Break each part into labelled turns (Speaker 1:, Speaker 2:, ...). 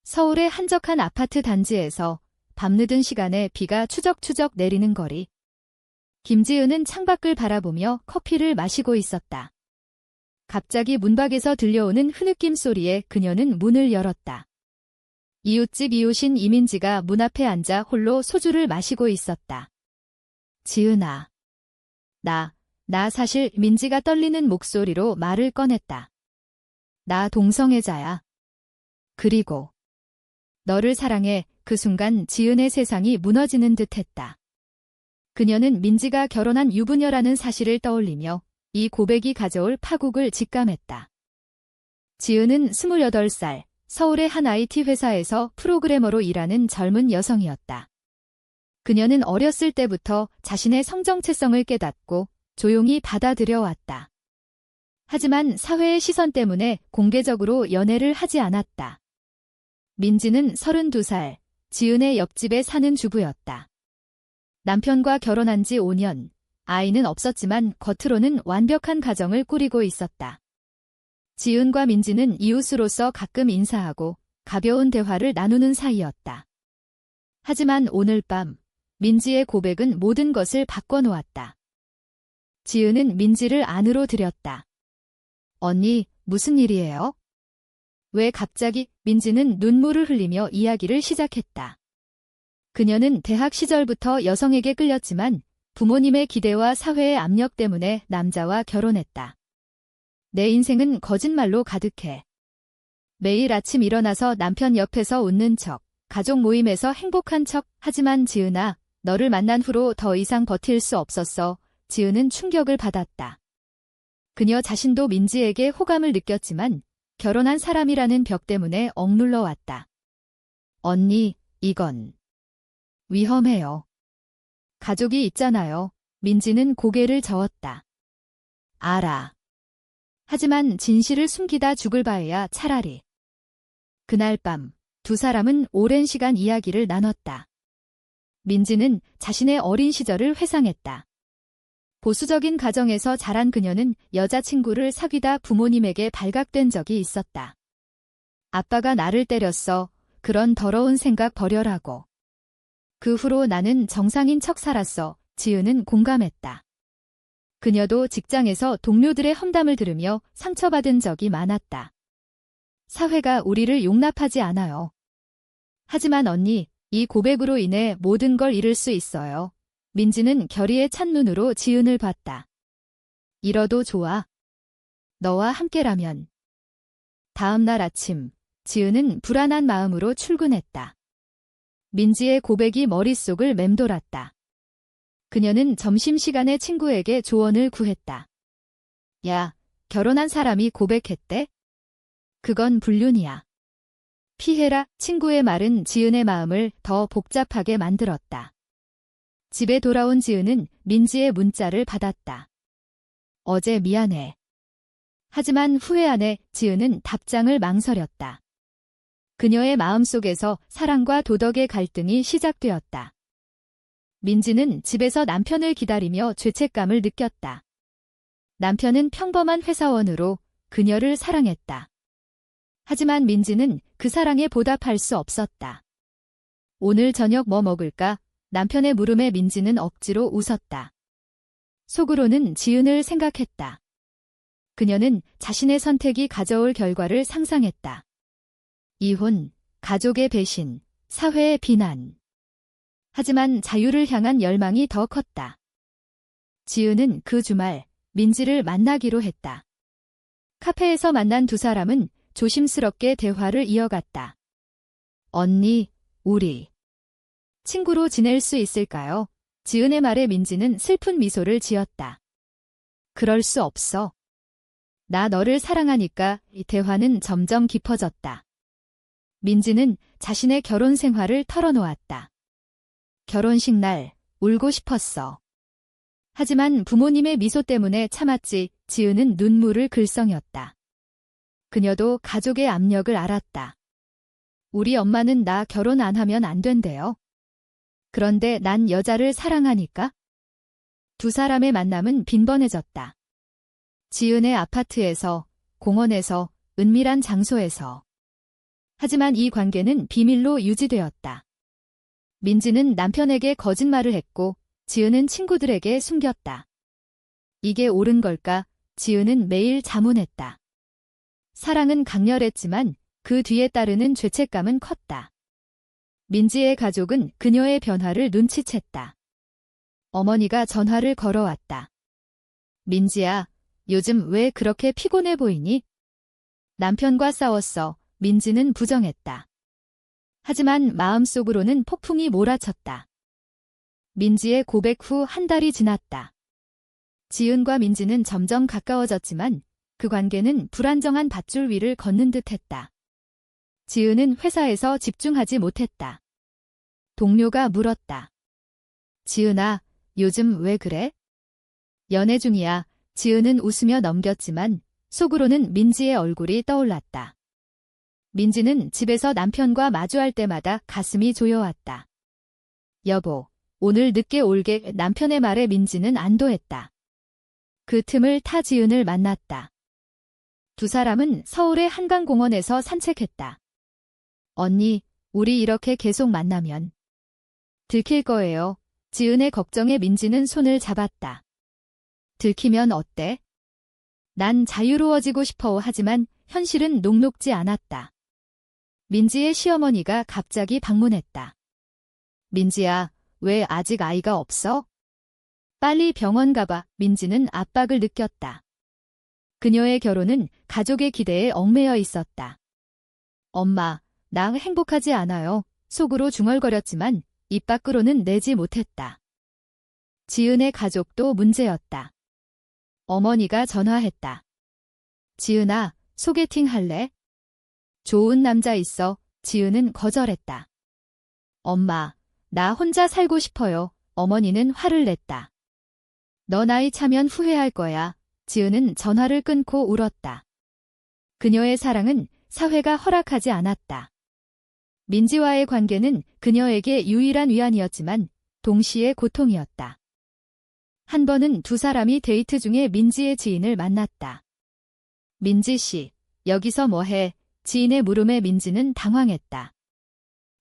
Speaker 1: 서울의 한적한 아파트 단지에서 밤늦은 시간에 비가 추적추적 내리는 거리. 김지은은 창밖을 바라보며 커피를 마시고 있었다. 갑자기 문밖에서 들려오는 흐느낌 소리에 그녀는 문을 열었다. 이웃집 이웃인 이민지가 문 앞에 앉아 홀로 소주를 마시고 있었다. 지은아. 나 사실 민지가 떨리는 목소리로 말을 꺼냈다. 나 동성애자야. 그리고 너를 사랑해. 그 순간 지은의 세상이 무너지는 듯했다. 그녀는 민지가 결혼한 유부녀라는 사실을 떠올리며 이 고백이 가져올 파국을 직감했다. 지은은 28살, 서울의 한 IT 회사에서 프로그래머로 일하는 젊은 여성이었다. 그녀는 어렸을 때부터 자신의 성정체성을 깨닫고 조용히 받아들여 왔다. 하지만 사회의 시선 때문에 공개적으로 연애를 하지 않았다. 민지는 32살, 지은의 옆집에 사는 주부였다. 남편과 결혼한 지 5년, 아이는 없었지만 겉으로는 완벽한 가정을 꾸리고 있었다. 지은과 민지는 이웃으로서 가끔 인사하고 가벼운 대화를 나누는 사이였다. 하지만 오늘 밤, 민지의 고백은 모든 것을 바꿔놓았다. 지은은 민지를 안으로 들였다. 언니, 무슨 일이에요? 왜 갑자기? 민지는 눈물을 흘리며 이야기를 시작했다. 그녀는 대학 시절부터 여성에게 끌렸지만 부모님의 기대와 사회의 압력 때문에 남자와 결혼했다. 내 인생은 거짓말로 가득해. 매일 아침 일어나서 남편 옆에서 웃는 척, 가족 모임에서 행복한 척. 하지만 지은아, 너를 만난 후로 더 이상 버틸 수 없었어. 지은은 충격을 받았다. 그녀 자신도 민지에게 호감을 느꼈지만 결혼한 사람이라는 벽 때문에 억눌러 왔다. 언니, 이건 위험해요. 가족이 있잖아요. 민지는 고개를 저었다. 알아. 하지만 진실을 숨기다 죽을 바에야 차라리. 그날 밤, 두 사람은 오랜 시간 이야기를 나눴다. 민지는 자신의 어린 시절을 회상했다. 보수적인 가정에서 자란 그녀는 여자친구를 사귀다 부모님에게 발각된 적이 있었다. 아빠가 나를 때렸어. 그런 더러운 생각 버려라고. 그 후로 나는 정상인 척 살았어. 지은은 공감했다. 그녀도 직장에서 동료들의 험담을 들으며 상처받은 적이 많았다. 사회가 우리를 용납하지 않아요. 하지만 언니, 이 고백으로 인해 모든 걸 잃을 수 있어요. 민지는 결의에 찬 눈으로 지은을 봤다. 잃어도 좋아. 너와 함께라면. 다음 날 아침, 지은은 불안한 마음으로 출근했다. 민지의 고백이 머릿속을 맴돌았다. 그녀는 점심시간에 친구에게 조언을 구했다. 야, 결혼한 사람이 고백했대? 그건 불륜이야. 피해라. 친구의 말은 지은의 마음을 더 복잡하게 만들었다. 집에 돌아온 지은은 민지의 문자를 받았다. 어제 미안해. 하지만 후회 안에 지은은 답장을 망설였다. 그녀의 마음속에서 사랑과 도덕의 갈등이 시작되었다. 민지는 집에서 남편을 기다리며 죄책감을 느꼈다. 남편은 평범한 회사원으로 그녀를 사랑했다. 하지만 민지는 그 사랑에 보답할 수 없었다. 오늘 저녁 뭐 먹을까? 남편의 물음에 민지는 억지로 웃었다. 속으로는 지은을 생각했다. 그녀는 자신의 선택이 가져올 결과를 상상했다. 이혼, 가족의 배신, 사회의 비난. 하지만 자유를 향한 열망이 더 컸다. 지은은 그 주말 민지를 만나기로 했다. 카페에서 만난 두 사람은 조심스럽게 대화를 이어갔다. 언니, 우리 친구로 지낼 수 있을까요? 지은의 말에 민지는 슬픈 미소를 지었다. 그럴 수 없어. 나 너를 사랑하니까. 이 대화는 점점 깊어졌다. 민지는 자신의 결혼 생활을 털어놓았다. 결혼식 날, 울고 싶었어. 하지만 부모님의 미소 때문에 참았지. 지은은 눈물을 글썽였다. 그녀도 가족의 압력을 알았다. 우리 엄마는 나 결혼 안 하면 안 된대요. 그런데 난 여자를 사랑하니까? 두 사람의 만남은 빈번해졌다. 지은의 아파트에서, 공원에서, 은밀한 장소에서. 하지만 이 관계는 비밀로 유지되었다. 민지는 남편에게 거짓말을 했고 지은은 친구들에게 숨겼다. 이게 옳은 걸까? 지은은 매일 자문했다. 사랑은 강렬했지만 그 뒤에 따르는 죄책감은 컸다. 민지의 가족은 그녀의 변화를 눈치챘다. 어머니가 전화를 걸어왔다. 민지야, 요즘 왜 그렇게 피곤해 보이니? 남편과 싸웠어. 민지는 부정했다. 하지만 마음속으로는 폭풍이 몰아쳤다. 민지의 고백 후 한 달이 지났다. 지은과 민지는 점점 가까워졌지만 그 관계는 불안정한 밧줄 위를 걷는 듯했다. 지은은 회사에서 집중하지 못했다. 동료가 물었다. 지은아, 요즘 왜 그래? 연애 중이야. 지은은 웃으며 넘겼지만 속으로는 민지의 얼굴이 떠올랐다. 민지는 집에서 남편과 마주할 때마다 가슴이 조여왔다. 여보, 오늘 늦게 올게. 남편의 말에 민지는 안도했다. 그 틈을 타 지은을 만났다. 두 사람은 서울의 한강공원에서 산책했다. 언니, 우리 이렇게 계속 만나면 들킬 거예요. 지은의 걱정에 민지는 손을 잡았다. 들키면 어때? 난 자유로워지고 싶어. 하지만 현실은 녹록지 않았다. 민지의 시어머니가 갑자기 방문했다. 민지야, 왜 아직 아이가 없어? 빨리 병원 가봐. 민지는 압박을 느꼈다. 그녀의 결혼은 가족의 기대에 얽매여 있었다. 엄마, 나 행복하지 않아요. 속으로 중얼거렸지만 입 밖으로는 내지 못했다. 지은의 가족도 문제였다. 어머니가 전화했다. 지은아, 소개팅 할래? 좋은 남자 있어. 지은은 거절했다. 엄마, 나 혼자 살고 싶어요. 어머니는 화를 냈다. 너 나이 차면 후회할 거야. 지은은 전화를 끊고 울었다. 그녀의 사랑은 사회가 허락하지 않았다. 민지와의 관계는 그녀에게 유일한 위안이었지만 동시에 고통이었다. 한 번은 두 사람이 데이트 중에 민지의 지인을 만났다. 민지 씨, 여기서 뭐해? 지인의 물음에 민지는 당황했다.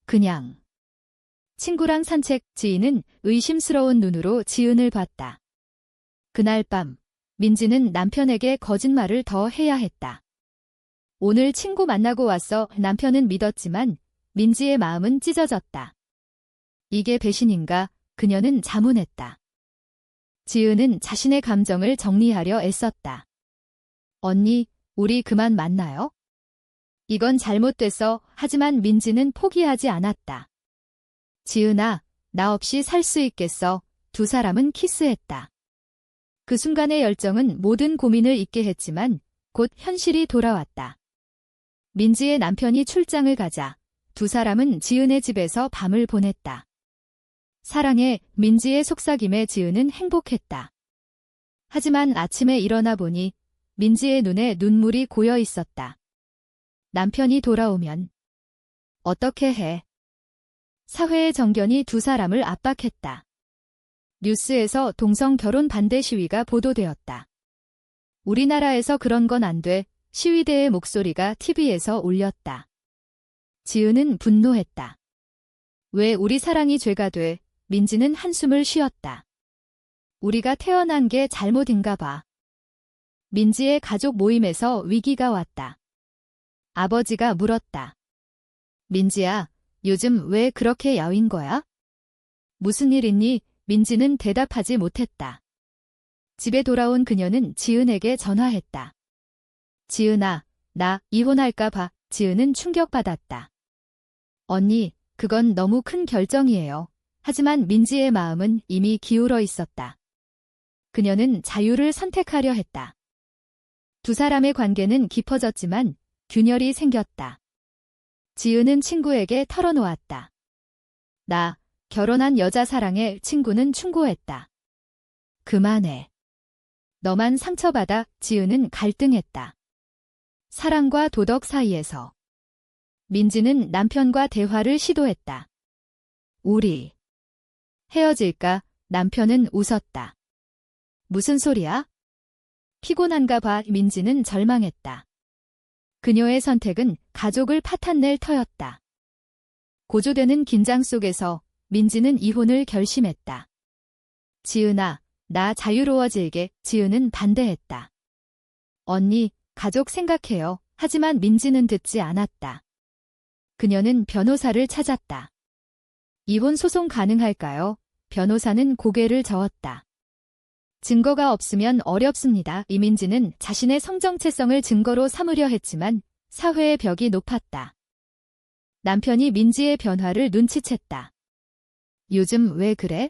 Speaker 1: 그냥 친구랑 산책. 지인은 의심스러운 눈으로 지은을 봤다. 그날 밤 민지는 남편에게 거짓말을 더 해야 했다. 오늘 친구 만나고 왔어. 남편은 믿었지만 민지의 마음은 찢어졌다. 이게 배신인가? 그녀는 자문했다. 지은은 자신의 감정을 정리하려 애썼다. 언니, 우리 그만 만나요? 이건 잘못됐어. 하지만 민지는 포기하지 않았다. 지은아, 나 없이 살 수 있겠어. 두 사람은 키스했다. 그 순간의 열정은 모든 고민을 잊게 했지만 곧 현실이 돌아왔다. 민지의 남편이 출장을 가자 두 사람은 지은의 집에서 밤을 보냈다. 사랑해. 민지의 속삭임에 지은은 행복했다. 하지만 아침에 일어나 보니 민지의 눈에 눈물이 고여 있었다. 남편이 돌아오면 어떻게 해? 사회의 정견이 두 사람을 압박했다. 뉴스에서 동성 결혼 반대 시위가 보도되었다. 우리나라에서 그런 건 안 돼. 시위대의 목소리가 TV에서 울렸다. 지은은 분노했다. 왜 우리 사랑이 죄가 돼? 민지는 한숨을 쉬었다. 우리가 태어난 게 잘못인가 봐. 민지의 가족 모임에서 위기가 왔다. 아버지가 물었다. 민지야, 요즘 왜 그렇게 야윈 거야? 무슨 일 있니? 민지는 대답하지 못했다. 집에 돌아온 그녀는 지은에게 전화했다. 지은아, 나 이혼할까 봐. 지은은 충격받았다. 언니, 그건 너무 큰 결정이에요. 하지만 민지의 마음은 이미 기울어 있었다. 그녀는 자유를 선택하려 했다. 두 사람의 관계는 깊어졌지만 균열이 생겼다. 지은은 친구에게 털어놓았다. 나 결혼한 여자 사랑해. 친구는 충고했다. 그만해. 너만 상처받아. 지은은 갈등했다. 사랑과 도덕 사이에서 민지는 남편과 대화를 시도했다. 우리 헤어질까? 남편은 웃었다. 무슨 소리야? 피곤한가 봐. 민지는 절망했다. 그녀의 선택은 가족을 파탄낼 터였다. 고조되는 긴장 속에서 민지는 이혼을 결심했다. 지은아, 나 자유로워질게. 지은은 반대했다. 언니, 가족 생각해요. 하지만 민지는 듣지 않았다. 그녀는 변호사를 찾았다. 이혼 소송 가능할까요? 변호사는 고개를 저었다. 증거가 없으면 어렵습니다. 이민지는 자신의 성정체성을 증거로 삼으려 했지만 사회의 벽이 높았다. 남편이 민지의 변화를 눈치챘다. 요즘 왜 그래?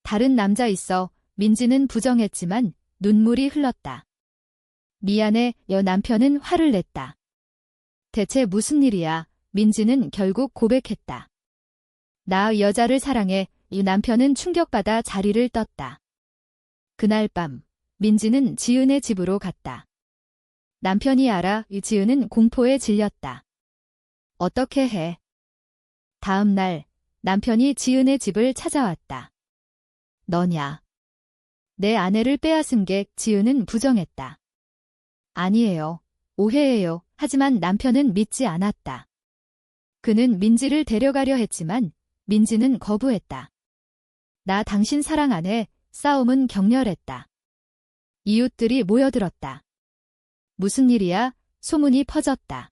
Speaker 1: 다른 남자 있어. 민지는 부정했지만 눈물이 흘렀다. 미안해. 남편은 화를 냈다. 대체 무슨 일이야? 민지는 결국 고백했다. 나 여자를 사랑해. 이 남편은 충격받아 자리를 떴다. 그날 밤, 민지는 지은의 집으로 갔다. 남편이 알아. 지은은 공포에 질렸다. 어떻게 해? 다음 날, 남편이 지은의 집을 찾아왔다. 너냐? 내 아내를 빼앗은 게. 지은은 부정했다. 아니에요. 오해예요. 하지만 남편은 믿지 않았다. 그는 민지를 데려가려 했지만 민지는 거부했다. 나 당신 사랑 안 해. 싸움은 격렬했다. 이웃들이 모여들었다. 무슨 일이야? 소문이 퍼졌다.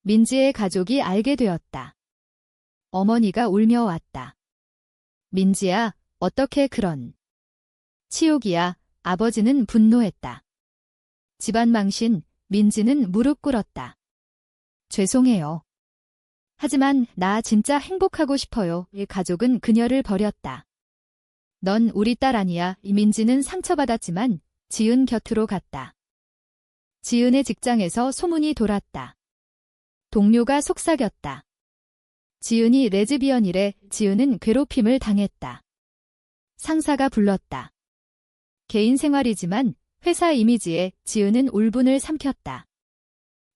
Speaker 1: 민지의 가족이 알게 되었다. 어머니가 울며 왔다. 민지야, 어떻게 그런. 치욕이야. 아버지는 분노했다. 집안 망신. 민지는 무릎 꿇었다. 죄송해요. 하지만 나 진짜 행복하고 싶어요. 가족은 그녀를 버렸다. 넌 우리 딸 아니야. 민지는 상처받았지만 지은 곁으로 갔다. 지은의 직장에서 소문이 돌았다. 동료가 속삭였다. 지은이 레즈비언이래. 지은은 괴롭힘을 당했다. 상사가 불렀다. 개인 생활이지만 회사 이미지에 지은은 울분을 삼켰다.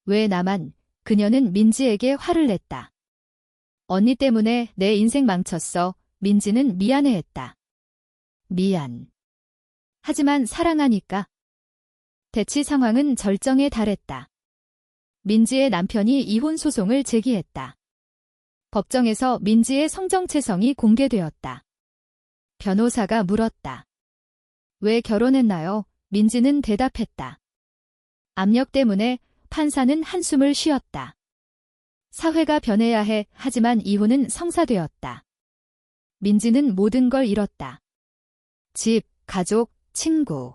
Speaker 1: 왜 나만? 그녀는 민지에게 화를 냈다. 언니 때문에 내 인생 망쳤어. 민지는 미안해했다. 미안. 하지만 사랑하니까. 대치 상황은 절정에 달했다. 민지의 남편이 이혼 소송을 제기했다. 법정에서 민지의 성정체성이 공개되었다. 변호사가 물었다. 왜 결혼했나요? 민지는 대답했다. 압력 때문에. 판사는 한숨을 쉬었다. 사회가 변해야 해. 하지만 이혼은 성사되었다. 민지는 모든 걸 잃었다. 집, 가족, 친구.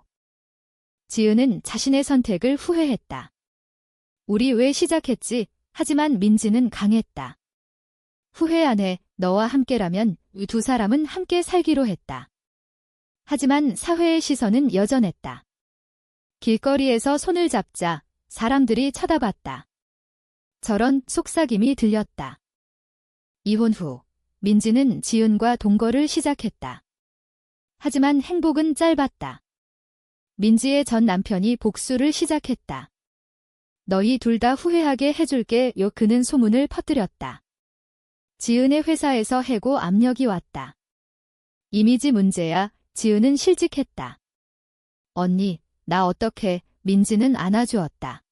Speaker 1: 지은은 자신의 선택을 후회했다. 우리 왜 시작했지? 하지만 민지는 강했다. 후회 안 해. 너와 함께라면 이 두 사람은 함께 살기로 했다. 하지만 사회의 시선은 여전했다. 길거리에서 손을 잡자 사람들이 쳐다봤다. 저런 속삭임이 들렸다. 이혼 후 민지는 지은과 동거를 시작했다. 하지만 행복은 짧았다. 민지의 전 남편이 복수를 시작했다. 너희 둘 다 후회하게 해줄게. 그는 소문을 퍼뜨렸다. 지은의 회사에서 해고 압력이 왔다. 이미지 문제야. 지은은 실직했다. 언니, 나 어떡해. 민지는 안아주었다.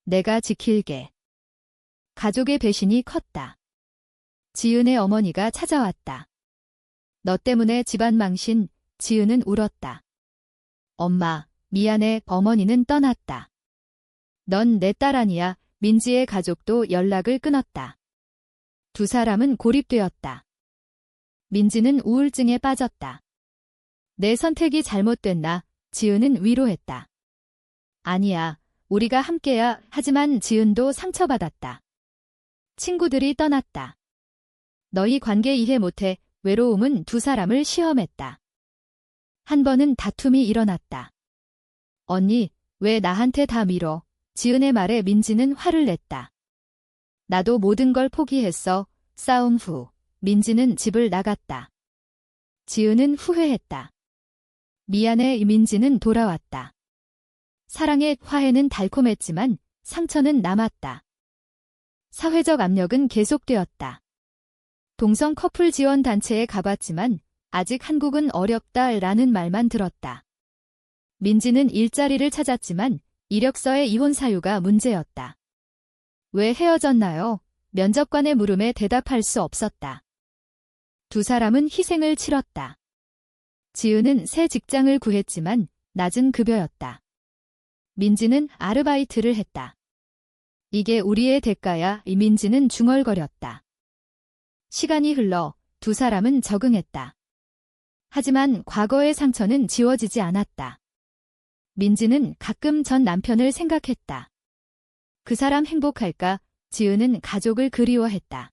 Speaker 1: 내가 지킬게. 가족의 배신이 컸다. 지은의 어머니가 찾아왔다. 너 때문에 집안 망신. 지은은 울었다. 엄마, 미안해. 어머니는 떠났다. 넌 내 딸 아니야. 민지의 가족도 연락을 끊었다. 두 사람은 고립되었다. 민지는 우울증에 빠졌다. 내 선택이 잘못됐나? 지은은 위로했다. 아니야, 우리가 함께야. 하지만 지은도 상처받았다. 친구들이 떠났다. 너희 관계 이해 못해. 외로움은 두 사람을 시험했다. 한 번은 다툼이 일어났다. 언니, 왜 나한테 다 밀어? 지은의 말에 민지는 화를 냈다. 나도 모든 걸 포기했어. 싸움 후 민지는 집을 나갔다. 지은은 후회했다. 미안해. 민지는 돌아왔다. 사랑의 화해는 달콤했지만 상처는 남았다. 사회적 압력은 계속되었다. 동성 커플 지원 단체에 가봤지만 아직 한국은 어렵다라는 말만 들었다. 민지는 일자리를 찾았지만 이력서의 이혼 사유가 문제였다. 왜 헤어졌나요? 면접관의 물음에 대답할 수 없었다. 두 사람은 희생을 치렀다. 지은은 새 직장을 구했지만 낮은 급여였다. 민지는 아르바이트를 했다. 이게 우리의 대가야. 민지는 중얼거렸다. 시간이 흘러 두 사람은 적응했다. 하지만 과거의 상처는 지워지지 않았다. 민지는 가끔 전 남편을 생각했다. 그 사람 행복할까? 지은은 가족을 그리워했다.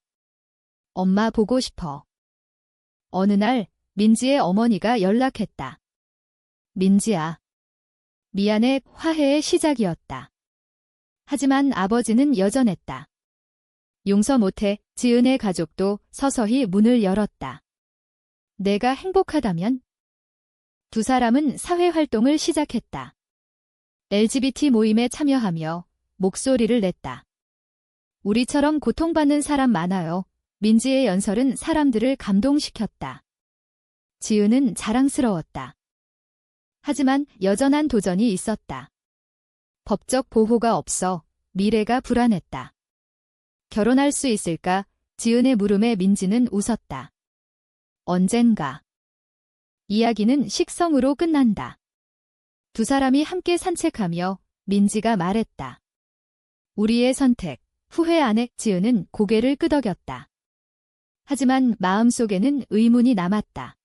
Speaker 1: 엄마 보고 싶어. 어느 날 민지의 어머니가 연락했다. 민지야. 미안해. 화해의 시작이었다. 하지만 아버지는 여전했다. 용서 못해. 지은의 가족도 서서히 문을 열었다. 내가 행복하다면? 두 사람은 사회활동을 시작했다. LGBT 모임에 참여하며 목소리를 냈다. 우리처럼 고통받는 사람 많아요. 민지의 연설은 사람들을 감동시켰다. 지은은 자랑스러웠다. 하지만 여전한 도전이 있었다. 법적 보호가 없어 미래가 불안했다. 결혼할 수 있을까? 지은의 물음에 민지는 웃었다. 언젠가. 이야기는 식성으로 끝난다. 두 사람이 함께 산책하며 민지가 말했다. 우리의 선택, 후회 안 해. 지은은 고개를 끄덕였다. 하지만 마음속에는 의문이 남았다.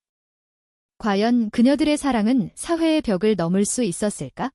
Speaker 1: 과연 그녀들의 사랑은 사회의 벽을 넘을 수 있었을까?